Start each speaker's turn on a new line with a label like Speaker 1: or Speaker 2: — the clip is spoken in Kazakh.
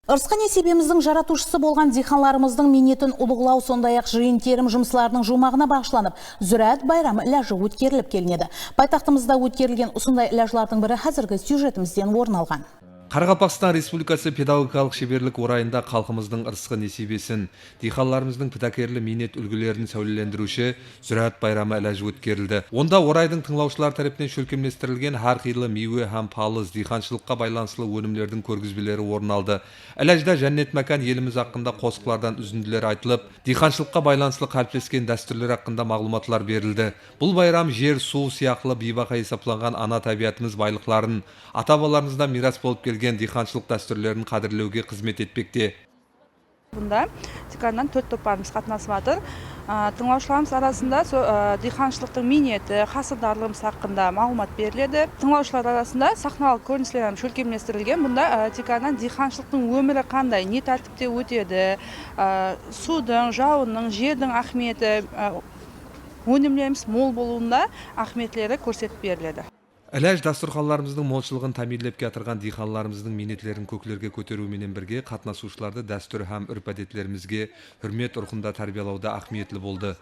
Speaker 1: Ырысқан есебеміздің жаратушысы болған диханларымыздың минетін ұлығылау сондай-ақ жиын терім жұмысларының жұмағына бағышланып, Зүрәт байрамы ләжі өткеріліп келінеді. Пайтақтымызда өткерілген ұсындай ләжлардың бірі қазіргі сюжетімізден орын алған.
Speaker 2: Қарақалпақстан Республикасы педагогикалық шеберлік орайында халқымыздың ырысқы несібесін, диханларымыздың пітакерлі минет үлгілерін сәулелендіруші Зүрәт байрамы әләжі өткерілді. Онда орайдың тыңлаушылар тарапынан шөлкемлестірілген әрқилы мейве һәм палыз диханшылыққа байланысты өнімдердің көргізбелері орын алды. Әләжді жәннет мәкан еліміз хақында қосықлардан үзінділер айтылып, диханшылыққа байланысты қалыптасқан дәстүрлер хақында мағлұматлар берілді. Бұл байрам жер, су сияқлы бейбақа есептелген ана табиғатымыз байлықтарын, ата-бабаларымыздан мирас болып келген диханшылық дәстүрлерін қадірлеуге қызмет етпекте.
Speaker 3: Бұнда деканнан 4 топтарымыз қатынасып жатыр. Тыңлаушыларымыз арасында диханшылықтың минеті, хасылдарлығымыз хақында мағлұмат беріледі. Тыңлаушылар арасында сахналық көріністер шөлкемлестірілген. Бұнда деканнан диханшылықтың өмірі қандай, не тәртіпте өтеді, судың, жауынның, жердің ахметі, өнімдеріміз мол болуында ахметлері көрсетіп беріледі.
Speaker 2: Әләж дастұрханларымыздың молшылығын тәмирлеп кетірген диханларымыздың минетлерін көклерге көтеруіменен бірге қатынасушыларды дәстүр һәм үрп әдетлерімізге хүрмет ұрқында тәрбиялауда ахметлі болды.